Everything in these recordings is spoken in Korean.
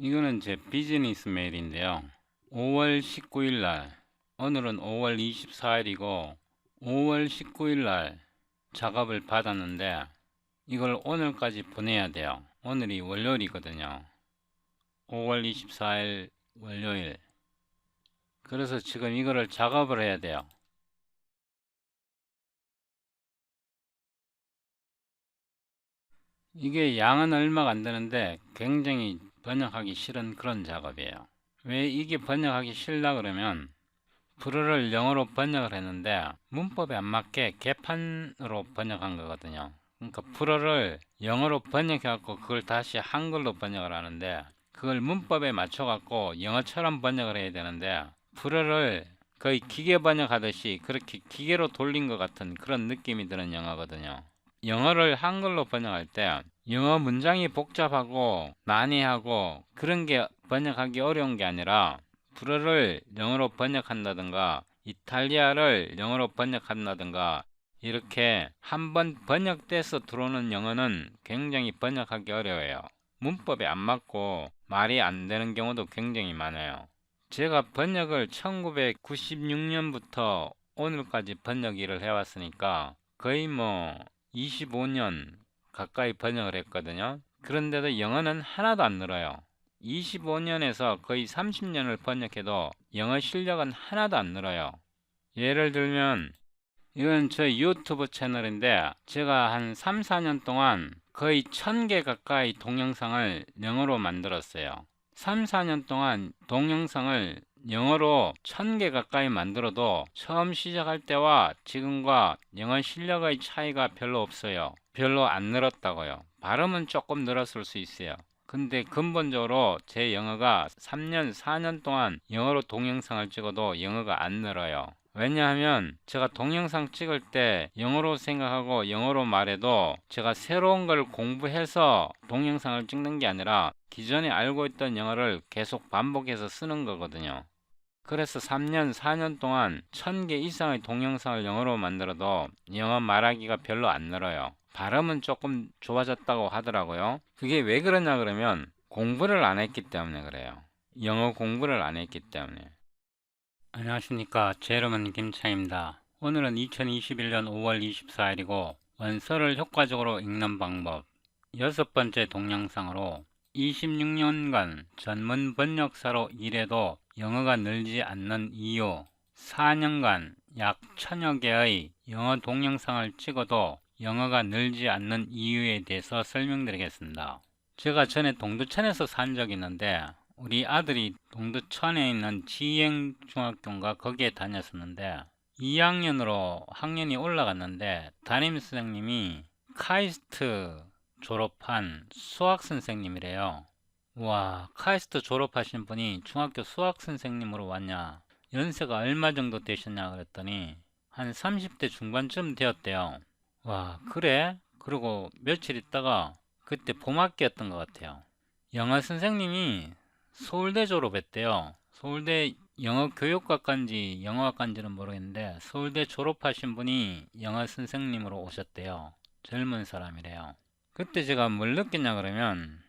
이거는 제 비즈니스 메일인데요. 5월 19일 날, 오늘은 5월 24일이고 5월 19일 날 작업을 받았는데 이걸 오늘까지 보내야 돼요. 오늘이 월요일이거든요. 5월 24일 월요일. 그래서 지금 이거를 작업을 해야 돼요. 이게 양은 얼마가 안 되는데 굉장히 번역하기 싫은 그런 작업이에요. 왜 이게 번역하기 싫나 그러면 불어를 영어로 번역을 했는데 문법에 안 맞게 개판으로 번역한 거거든요. 그러니까 불어를 영어로 번역해갖고 그걸 다시 한글로 번역을 하는데 그걸 문법에 맞춰갖고 영어처럼 번역을 해야 되는데 불어를 거의 기계 번역하듯이 그렇게 기계로 돌린 것 같은 그런 느낌이 드는 영어거든요. 영어를 한글로 번역할 때 영어 문장이 복잡하고 난해하고 그런 게 번역하기 어려운 게 아니라 불어를 영어로 번역한다든가 이탈리아를 영어로 번역한다든가 이렇게 한번 번역돼서 들어오는 영어는 굉장히 번역하기 어려워요. 문법에 안 맞고 말이 안 되는 경우도 굉장히 많아요. 제가 번역을 1996년부터 오늘까지 번역 일을 해왔으니까 거의 25년 가까이 번역을 했거든요. 그런데도 영어는 하나도 안 늘어요. 25년에서 거의 30년을 번역해도 영어 실력은 하나도 안 늘어요. 예를 들면 이건 저 유튜브 채널인데 제가 한 3, 4년 동안 거의 1000개 가까이 동영상을 영어로 만들었어요. 3, 4년 동안 동영상을 영어로 1000개 가까이 만들어도 처음 시작할 때와 지금과 영어 실력의 차이가 별로 없어요. 별로 안 늘었다고요. 발음은 조금 늘었을 수 있어요. 근데 근본적으로 제 영어가 3년, 4년 동안 영어로 동영상을 찍어도 영어가 안 늘어요. 왜냐하면 제가 동영상 찍을 때 영어로 생각하고 영어로 말해도 제가 새로운 걸 공부해서 동영상을 찍는 게 아니라 기존에 알고 있던 영어를 계속 반복해서 쓰는 거거든요. 그래서 3년, 4년 동안 1000개 이상의 동영상을 영어로 만들어도 영어 말하기가 별로 안 늘어요. 발음은 조금 좋아졌다고 하더라고요. 그게 왜 그러냐 그러면 공부를 안 했기 때문에 그래요. 영어 공부를 안 했기 때문에. 안녕하십니까. 제 이름은 김창입니다. 오늘은 2021년 5월 24일이고 원서를 효과적으로 읽는 방법 여섯 번째 동영상으로 26년간 전문 번역사로 일해도 영어가 늘지 않는 이유 4년간 약 1000여 개의 영어 동영상을 찍어도 영어가 늘지 않는 이유에 대해서 설명드리겠습니다. 제가 전에 동두천에서 산 적이 있는데 우리 아들이 동두천에 있는 지행중학교인가 거기에 다녔었는데 2학년으로 학년이 올라갔는데 담임선생님이 카이스트 졸업한 수학선생님이래요. 와, 카이스트 졸업하신 분이 중학교 수학선생님으로 왔냐? 연세가 얼마 정도 되셨냐 그랬더니 한 30대 중반쯤 되었대요. 와, 그래? 그리고 며칠 있다가 그때 봄학기였던 것 같아요. 영어 선생님이 서울대 졸업했대요. 서울대 영어 교육학과인지 영어학과인지는 모르겠는데 서울대 졸업하신 분이 영어 선생님으로 오셨대요. 젊은 사람이래요. 그때 제가 뭘 느꼈냐 그러면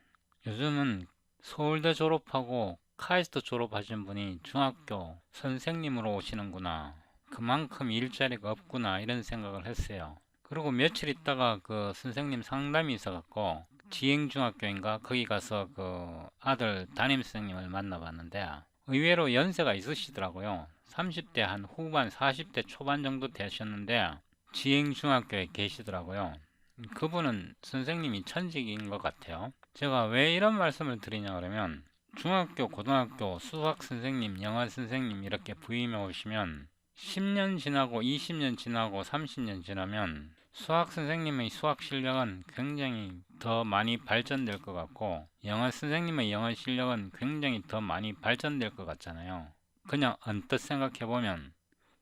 요즘은 서울대 졸업하고 카이스트 졸업하신 분이 중학교 선생님으로 오시는구나. 그만큼 일자리가 없구나 이런 생각을 했어요. 그리고 며칠 있다가 그 선생님 상담이 있어갖고 지행중학교인가 거기 가서 그 아들 담임선생님을 만나봤는데 의외로 연세가 있으시더라고요. 30대 한 후반 40대 초반 정도 되셨는데 지행중학교에 계시더라고요. 그분은 선생님이 천직인 것 같아요. 제가 왜 이런 말씀을 드리냐 그러면 중학교, 고등학교 수학 선생님, 영어 선생님 이렇게 부임해 오시면 10년 지나고 20년 지나고 30년 지나면 수학 선생님의 수학 실력은 굉장히 더 많이 발전될 것 같고 영어 선생님의 영어 실력은 굉장히 더 많이 발전될 것 같잖아요. 그냥 언뜻 생각해 보면.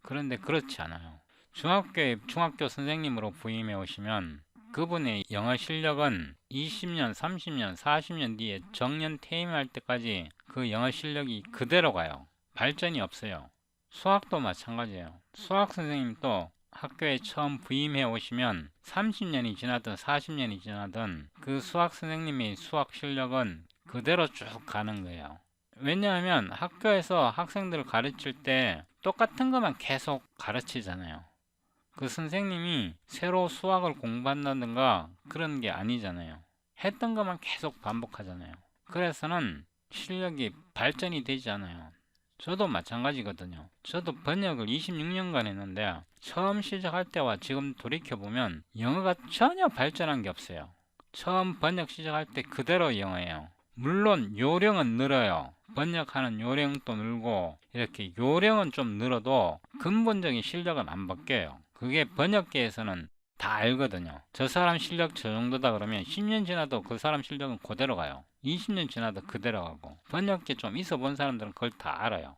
그런데 그렇지 않아요. 중학교에 중학교 선생님으로 부임해 오시면 그분의 영어 실력은 20년, 30년, 40년 뒤에 정년 퇴임할 때까지 그 영어 실력이 그대로 가요. 발전이 없어요. 수학도 마찬가지예요. 수학 선생님도 학교에 처음 부임해 오시면 30년이 지나든 40년이 지나든 그 수학 선생님의 수학 실력은 그대로 쭉 가는 거예요. 왜냐하면 학교에서 학생들을 가르칠 때 똑같은 것만 계속 가르치잖아요. 그 선생님이 새로 수학을 공부한다든가 그런 게 아니잖아요. 했던 것만 계속 반복하잖아요. 그래서는 실력이 발전이 되지 않아요. 저도 마찬가지거든요. 저도 번역을 26년간 했는데 처음 시작할 때와 지금 돌이켜보면 영어가 전혀 발전한 게 없어요. 처음 번역 시작할 때 그대로 영어예요. 물론 요령은 늘어요. 번역하는 요령도 늘고 이렇게 요령은 좀 늘어도 근본적인 실력은 안 바뀌어요. 그게 번역계에서는 다 알거든요. 저 사람 실력 저 정도다 그러면 10년 지나도 그 사람 실력은 그대로 가요. 20년 지나도 그대로 가고 번역계 좀 있어 본 사람들은 그걸 다 알아요.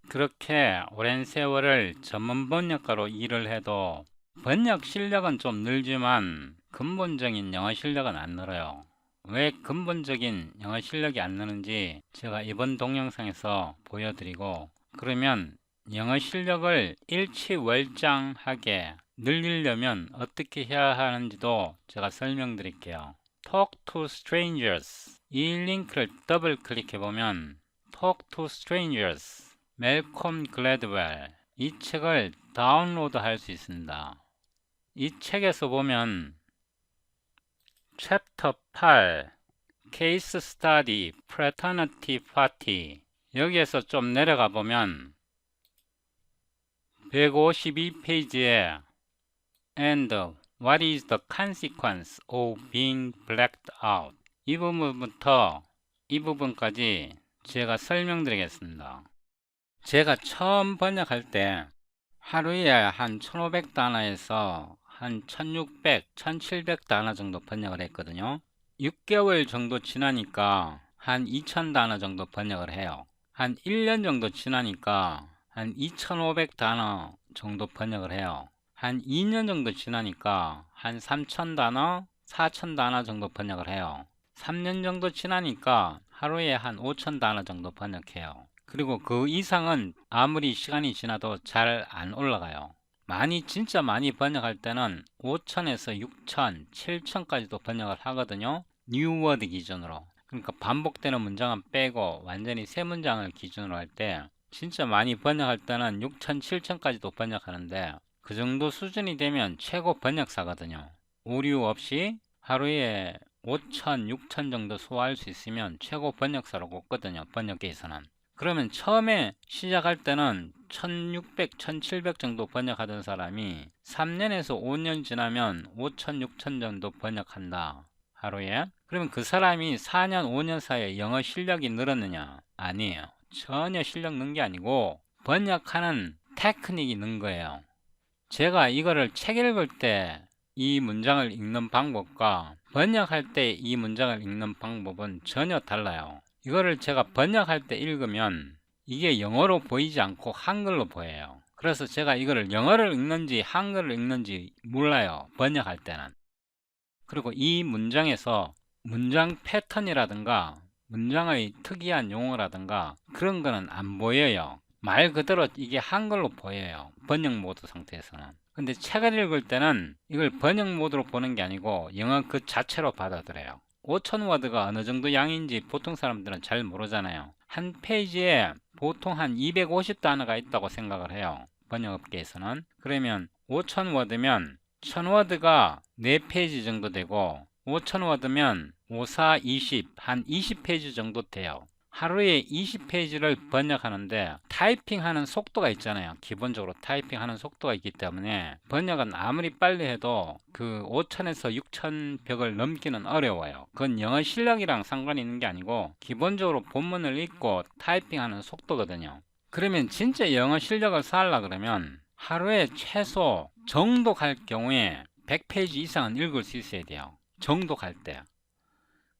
그렇게 오랜 세월을 전문 번역가로 일을 해도 번역 실력은 좀 늘지만 근본적인 영어 실력은 안 늘어요. 왜 근본적인 영어 실력이 안 느는지 제가 이번 동영상에서 보여드리고, 그러면 영어 실력을 일취월장하게 늘리려면 어떻게 해야 하는지도 제가 설명드릴게요. Talk to Strangers, 이 링크를 더블 클릭해 보면 Talk to Strangers, 멜콤 글래드웰, 이 책을 다운로드 할 수 있습니다. 이 책에서 보면 챕터 8 케이스 스터디 프래터니티 파티, 여기에서 좀 내려가 보면 152페이지에 And what is the consequence of being blacked out, 이 부분부터 이 부분까지 제가 설명드리겠습니다. 제가 처음 번역할 때 하루에 한 1500단어에서 한 1600, 1700단어 정도 번역을 했거든요. 6개월 정도 지나니까 한 2000단어 정도 번역을 해요. 한 1년 정도 지나니까 한 2500단어 정도 번역을 해요. 한 2년 정도 지나니까 한 3000단어, 4000단어 정도 번역을 해요. 3년 정도 지나니까 하루에 한 5000단어 정도 번역해요. 그리고 그 이상은 아무리 시간이 지나도 잘 안 올라가요. 진짜 많이 번역할 때는 5000에서 6000, 7000까지도 번역을 하거든요. 뉴워드 기준으로. 그러니까 반복되는 문장은 빼고 완전히 새 문장을 기준으로 할 때 진짜 많이 번역할 때는 6000, 7000까지도 번역하는데 그 정도 수준이 되면 최고 번역사거든요. 오류 없이 하루에 5000, 6000 정도 소화할 수 있으면 최고 번역사로 꼽거든요. 번역계에서는. 그러면 처음에 시작할 때는 1600, 1700 정도 번역하던 사람이 3년에서 5년 지나면 5000, 6000 정도 번역한다, 하루에. 그러면 그 사람이 4년, 5년 사이에 영어 실력이 늘었느냐? 아니에요. 전혀 실력 는 게 아니고 번역하는 테크닉이 는 거예요. 제가 이거를 책 읽을 때 이 문장을 읽는 방법과 번역할 때 이 문장을 읽는 방법은 전혀 달라요. 이거를 제가 번역할 때 읽으면 이게 영어로 보이지 않고 한글로 보여요. 그래서 제가 이거를 영어를 읽는지 한글을 읽는지 몰라요, 번역할 때는. 그리고 이 문장에서 문장 패턴이라든가 문장의 특이한 용어라든가 그런 거는 안 보여요. 말 그대로 이게 한글로 보여요, 번역 모드 상태에서는. 근데 책을 읽을 때는 이걸 번역 모드로 보는 게 아니고 영어 그 자체로 받아들여요. 5000워드가 어느 정도 양인지 보통 사람들은 잘 모르잖아요. 한 페이지에 보통 한 250단어가 있다고 생각을 해요, 번역업계에서는. 그러면 5000워드면 1000워드가 4페이지 정도 되고 5000워드면 5, 4, 20, 한 20페이지 정도 돼요. 하루에 20페이지를 번역하는데 타이핑하는 속도가 있잖아요. 기본적으로 타이핑하는 속도가 있기 때문에 번역은 아무리 빨리 해도 그 5000에서 6000 벽을 넘기는 어려워요. 그건 영어 실력이랑 상관이 있는 게 아니고 기본적으로 본문을 읽고 타이핑하는 속도거든요. 그러면 진짜 영어 실력을 쌓으려고 그러면 하루에 최소 정독할 경우에 100페이지 이상은 읽을 수 있어야 돼요, 정독할 때.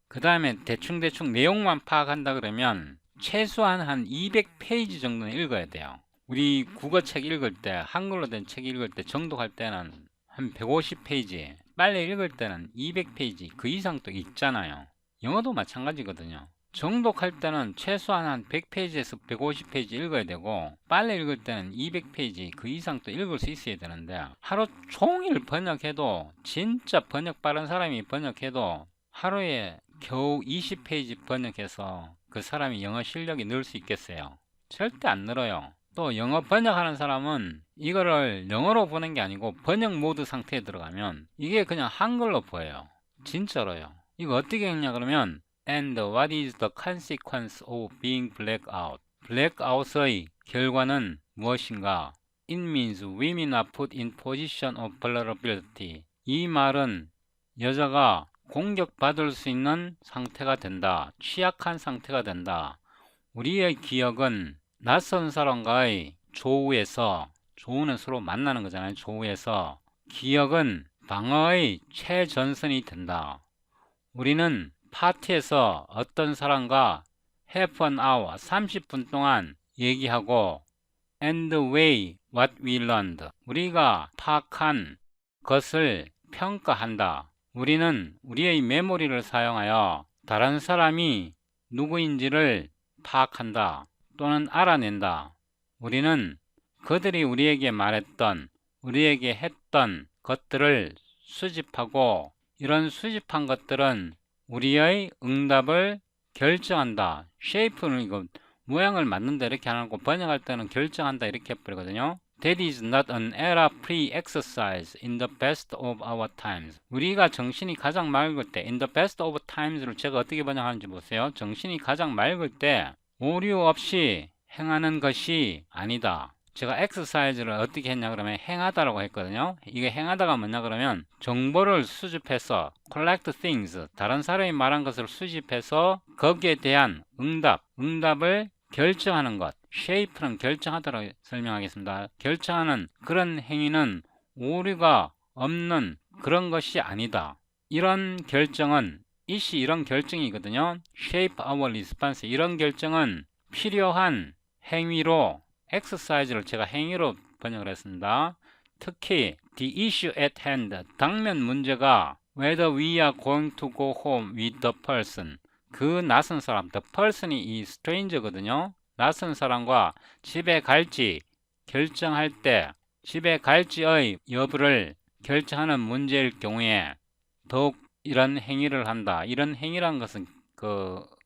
그 다음에 대충 내용만 파악한다 그러면 최소한 한 200페이지 정도는 읽어야 돼요. 우리 국어책 읽을 때, 한글로 된 책 읽을 때 정독할 때는 한 150페이지, 빨리 읽을 때는 200페이지 그 이상 또 읽잖아요. 영어도 마찬가지거든요. 정독할 때는 최소한 한 100페이지에서 150페이지 읽어야 되고 빨리 읽을 때는 200페이지 그 이상 또 읽을 수 있어야 되는데 하루 종일 번역해도, 진짜 번역 빠른 사람이 번역해도 하루에 겨우 20페이지 번역해서 그 사람이 영어 실력이 늘 수 있겠어요? 절대 안 늘어요. 또 영어 번역하는 사람은 이거를 영어로 보는 게 아니고 번역 모드 상태에 들어가면 이게 그냥 한글로 보여요. 진짜로요. 이거 어떻게 읽냐 그러면 And what is the consequence of being blacked out? blackout의 결과는 무엇인가? It means women are put in position of vulnerability. 이 말은 여자가 공격받을 수 있는 상태가 된다. 취약한 상태가 된다. 우리의 기억은 낯선 사람과의 조우에서, 조우는 서로 만나는 거잖아요. 조우에서 기억은 방어의 최전선이 된다. 우리는 파티에서 어떤 사람과 half an hour, 30분 동안 얘기하고 and weigh what we learned. 우리가 파악한 것을 평가한다. 우리는 우리의 메모리를 사용하여 다른 사람이 누구인지를 파악한다 또는 알아낸다. 우리는 그들이 우리에게 말했던, 우리에게 했던 것들을 수집하고 이런 수집한 것들은 우리의 응답을 결정한다. 쉐이프는 이거 모양을 만든다 이렇게 안 하고 번역할 때는 결정한다 이렇게 해버리거든요. That is not an error-free exercise in the best of our times. 우리가 정신이 가장 맑을 때 in the best of times를 제가 어떻게 번역하는지 보세요. 정신이 가장 맑을 때 오류 없이 행하는 것이 아니다. 제가 exercise를 어떻게 했냐 그러면 행하다라고 했거든요. 이게 행하다가 뭐냐 그러면 정보를 수집해서 collect things, 다른 사람이 말한 것을 수집해서 거기에 대한 응답을 결정하는 것. shape는 결정하다라고 설명하겠습니다. 결정하는 그런 행위는 오류가 없는 그런 것이 아니다. 이런 결정은 이런 결정이거든요. shape our response. 이런 결정은 필요한 행위로 exercise를 제가 행위로 번역을 했습니다. 특히 the issue at hand, 당면 문제가 whether we are going to go home with the person, 그 낯선 사람, the person이 이 stranger거든요. 낯선 사람과 집에 갈지 결정할 때 집에 갈지의 여부를 결정하는 문제일 경우에 더욱 이런 행위를 한다. 이런 행위란 것은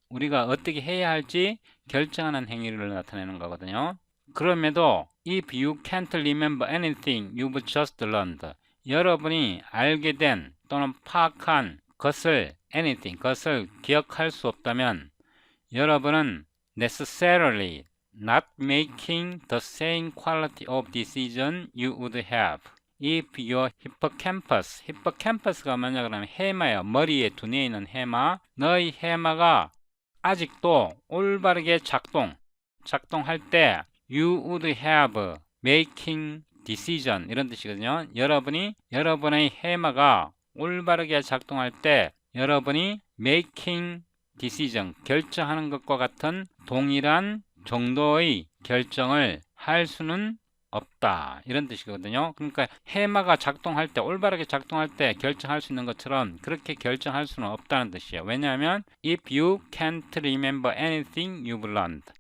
우리가 어떻게 해야 할지 결정하는 행위를 나타내는 거거든요. 그럼에도 if you can't remember anything you've just learned, 여러분이 알게 된 또는 파악한 것을 그것을 기억할 수 없다면 여러분은 necessarily not making the same quality of decision you would have if your hippocampus가 뭐냐 그러면 해마예요. 머리에 두뇌에 있는 해마. 너의 해마가 아직도 올바르게 작동할 때 you would have making decision 이런 뜻이거든요. 여러분의 해마가 올바르게 작동할 때 여러분이 making decision 결정하는 것과 같은 동일한 정도의 결정을 할 수는 없다 이런 뜻이거든요. 그러니까 해마가 작동할 때 올바르게 작동할 때 결정할 수 있는 것처럼 그렇게 결정할 수는 없다는 뜻이에요. 왜냐하면 if you can't remember anything you've learned,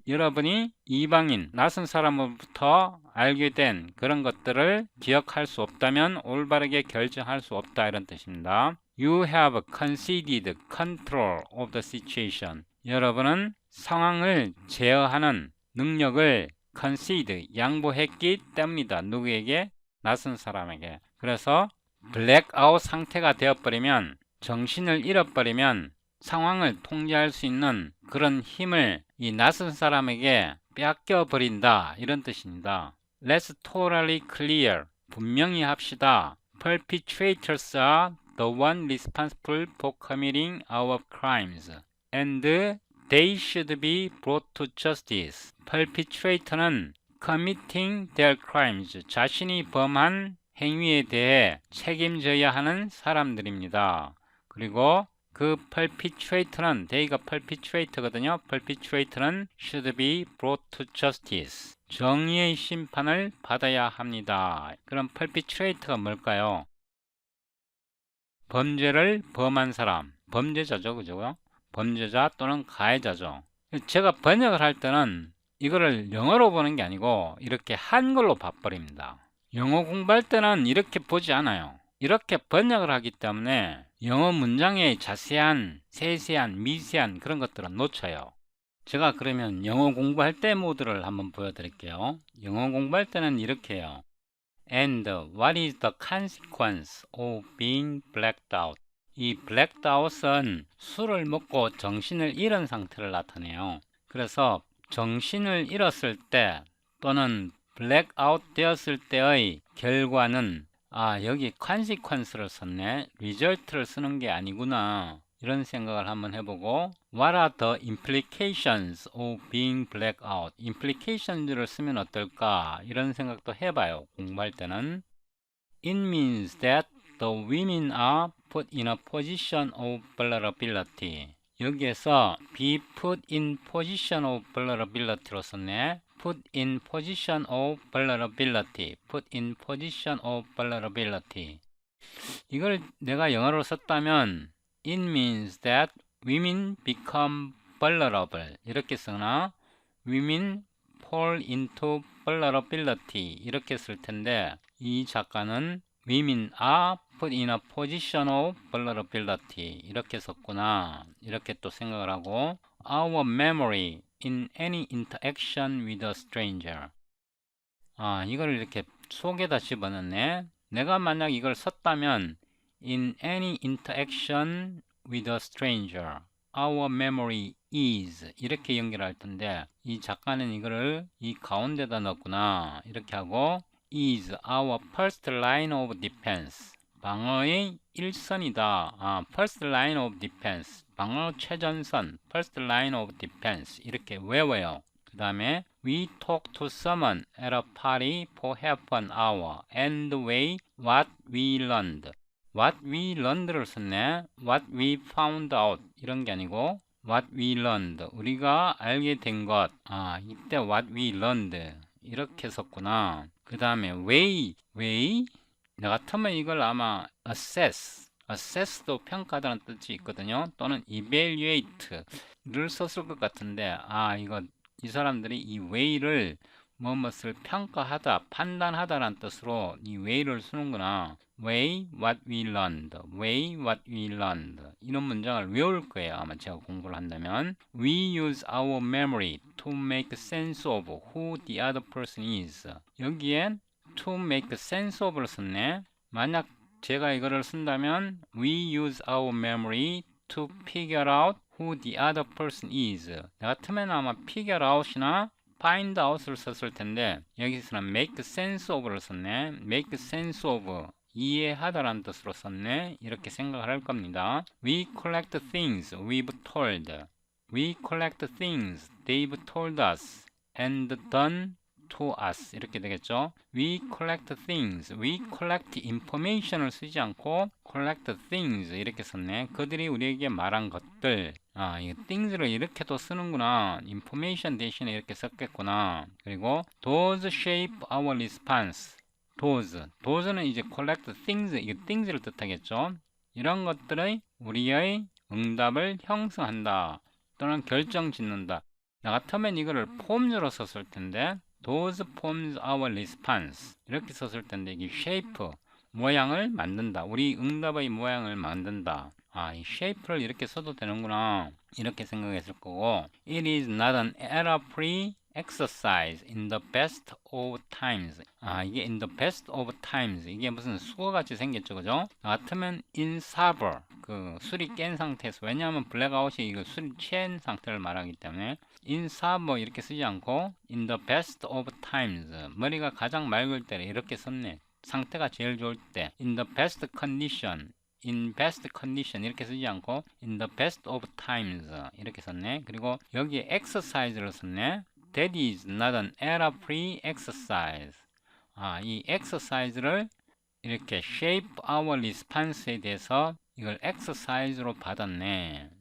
여러분이 이방인, 낯선 사람으로부터 알게 된 그런 것들을 기억할 수 없다면 올바르게 결정할 수 없다 이런 뜻입니다. You have conceded control of the situation. 여러분은 상황을 제어하는 능력을 concede, 양보했기 때문이다. 누구에게? 낯선 사람에게. 그래서 blackout 상태가 되어버리면, 정신을 잃어버리면 상황을 통제할 수 있는 그런 힘을 이 낯선 사람에게 뺏겨버린다 이런 뜻입니다. Let's totally clear. 분명히 합시다. Perpetrators are the one responsible for committing our crimes, and they should be brought to justice. Perpetrator는 committing their crimes, 자신이 범한 행위에 대해 책임져야 하는 사람들입니다. 그리고 그 perpetrator는 they가 perpetrator거든요. perpetrator는 should be brought to justice. 정의의 심판을 받아야 합니다. 그럼 perpetrator가 뭘까요? 범죄를 범한 사람, 범죄자죠, 그죠? 범죄자 또는 가해자죠. 제가 번역을 할 때는 이거를 영어로 보는 게 아니고 이렇게 한글로 봐버립니다. 영어 공부할 때는 이렇게 보지 않아요. 이렇게 번역을 하기 때문에 영어 문장의 자세한, 세세한, 미세한 그런 것들은 놓쳐요. 제가 그러면 영어 공부할 때 모드를 한번 보여드릴게요. 영어 공부할 때는 이렇게 해요. And what is the consequence of being blacked out? 이 blacked out은 술을 먹고 정신을 잃은 상태를 나타내요. 그래서 정신을 잃었을 때 또는 blackout 되었을 때의 결과는 여기 consequence를 썼네. result를 쓰는 게 아니구나. 이런 생각을 한번 해보고 What are the implications of being blacked out? implications를 쓰면 어떨까? 이런 생각도 해봐요. 공부할 때는 It means that the women are put in a position of vulnerability. 여기에서 be put in position of vulnerability로 썼네. put in position of vulnerability. put in position of vulnerability. 이걸 내가 영어로 썼다면 it means that women become vulnerable 이렇게 쓰나 women fall into vulnerability 이렇게 쓸 텐데 이 작가는 women are put in a position of vulnerability 이렇게 썼구나 이렇게 또 생각을 하고 our memory in any interaction with a stranger 이걸 이렇게 속에다 집어넣네 내가 만약 이걸 썼다면 in any interaction with a stranger our memory is 이렇게 연결할 텐데 이 작가는 이거를 이 가운데다 넣었구나 이렇게 하고 is our first line of defense 방어의 1선이다 first line of defense 방어 최전선 first line of defense 이렇게 외워요 그 다음에 we talked to someone at a party for half an hour and weigh what we learned what we learned를 썼네 what we found out 이런 게 아니고 what we learned 우리가 알게 된 것 이때 what we learned 이렇게 썼구나 그 다음에 weigh 나 같으면 이걸 아마 assess도 평가하다는 뜻이 있거든요 또는 evaluate를 썼을 것 같은데 이거 이 사람들이 이 weigh를 무엇을 평가하다, 판단하다라는 뜻으로 이 weigh를 쓰는구나. weigh what we learned, weigh what we learned 이런 문장을 외울 거예요. 아마 제가 공부를 한다면 We use our memory to make sense of who the other person is. 여기엔 to make sense of를 썼네. 만약 제가 이거를 쓴다면 We use our memory to figure out who the other person is. 나 같으면 아마 figure out이나 find out을 썼을 텐데 여기서는 make sense of를 썼네. make sense of 이해하다라는 뜻으로 썼네. 이렇게 생각을 할 겁니다. We collect things we've told. We collect things they've told us and done to us 이렇게 되겠죠. We collect things. We collect information을 쓰지 않고 collect things 이렇게 썼네. 그들이 우리에게 말한 것들. 이 things를 이렇게도 쓰는구나. information 대신에 이렇게 썼겠구나. 그리고 those shape our response. those는 이제 collect things, 이 things를 뜻하겠죠. 이런 것들의 우리의 응답을 형성한다. 또는 결정 짓는다. 나 같으면 이거를 폼으로 썼을 텐데 those forms our response 이렇게 썼을 텐데 이게 shape 모양을 만든다. 우리 응답의 모양을 만든다. 이 shape를 이렇게 써도 되는구나. 이렇게 생각했을 거고 It is not an error-free exercise in the best of times. 이게 in the best of times. 이게 무슨 수어같이 생겼죠. 그죠? 같으면 in sober. 그 술이 깬 상태에서 왜냐하면 블랙아웃이 이거 술이 취한 상태를 말하기 때문에 in sober 이렇게 쓰지 않고 in the best of times. 머리가 가장 맑을 때 이렇게 썼네. 상태가 제일 좋을 때 in the best condition. in best condition 이렇게 쓰지 않고 in the best of times 이렇게 썼네. 그리고 여기에 exercise를 썼네. That is not an error-free exercise. 이 exercise를 이렇게 shape our response에 대해서 이걸 exercise로 받았네.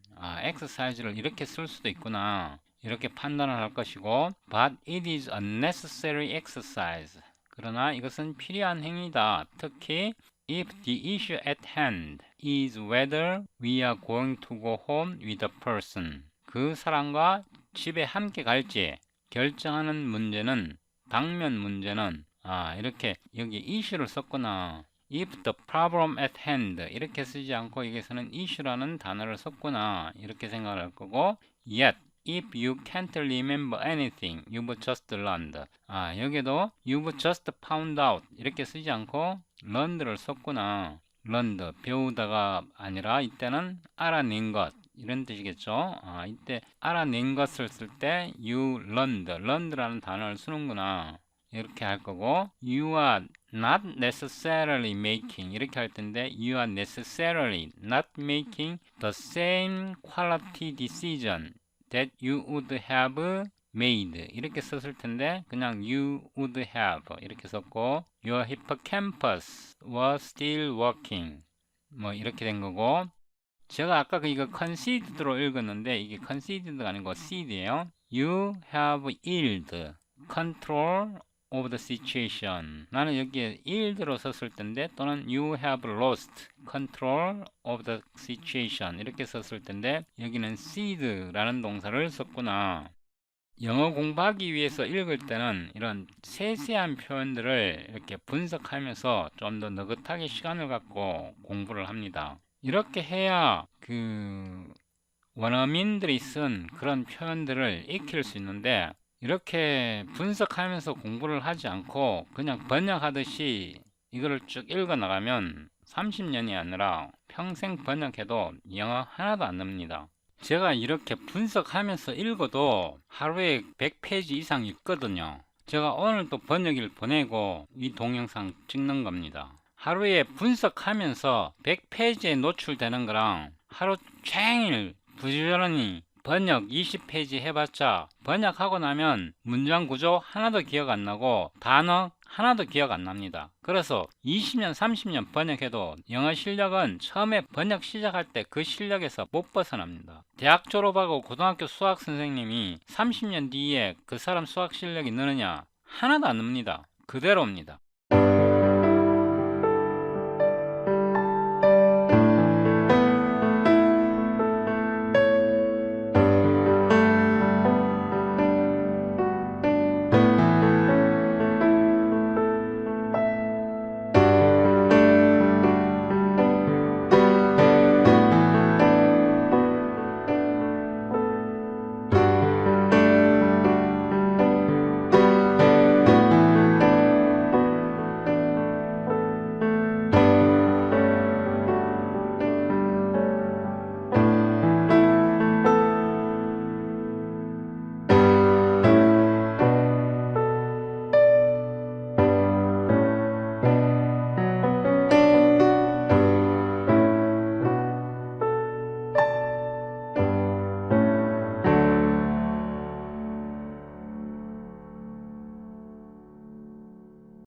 exercise를 이렇게 쓸 수도 있구나. 이렇게 판단을 할 것이고 but it is a necessary exercise. 그러나 이것은 필요한 행위다. 특히 if the issue at hand is whether we are going to go home with a person. 그 사람과 집에 함께 갈지 결정하는 문제는 당면 문제는 이렇게 여기 issue를 썼구나. if the problem at hand 이렇게 쓰지 않고 여기서는 issue라는 단어를 썼구나 이렇게 생각을 할 거고 yet if you can't remember anything you've just learned 여기도 you've just found out 이렇게 쓰지 않고 learned를 썼구나 learned 배우다가 아니라 이때는 알아낸 것 이런 뜻이겠죠. 이때 알아낸 것을 쓸 때 you learned라는 단어를 쓰는구나 이렇게 할 거고 you are not necessarily making 이렇게 할 텐데 you are necessarily not making the same quality decision that you would have made 이렇게 썼을 텐데 그냥 you would have 이렇게 썼고 your hippocampus was still working 뭐 이렇게 된 거고 제가 아까 이거 conceded로 읽었는데 이게 conceded가 아니고 seed예요. You have yield control of the situation. 나는 여기에 yield로 썼을 텐데 또는 you have lost control of the situation 이렇게 썼을 텐데 여기는 ced라는 동사를 썼구나. 영어 공부하기 위해서 읽을 때는 이런 세세한 표현들을 이렇게 분석하면서 좀 더 느긋하게 시간을 갖고 공부를 합니다. 이렇게 해야 원어민들이 쓴 그런 표현들을 익힐 수 있는데 이렇게 분석하면서 공부를 하지 않고 그냥 번역하듯이 이거를 쭉 읽어 나가면 30년이 아니라 평생 번역해도 영어 하나도 안 납니다. 제가 이렇게 분석하면서 읽어도 하루에 100페이지 이상 읽거든요. 제가 오늘도 번역일 보내고 이 동영상 찍는 겁니다. 하루에 분석하면서 100페이지에 노출되는 거랑 하루 종일 부지런히 번역 20페이지 해봤자 번역하고 나면 문장 구조 하나도 기억 안 나고 단어 하나도 기억 안 납니다. 그래서 20년 30년 번역해도 영어 실력은 처음에 번역 시작할 때 그 실력에서 못 벗어납니다. 대학 졸업하고 고등학교 수학 선생님이 30년 뒤에 그 사람 수학 실력이 느느냐? 하나도 안 늡니다. 그대로입니다.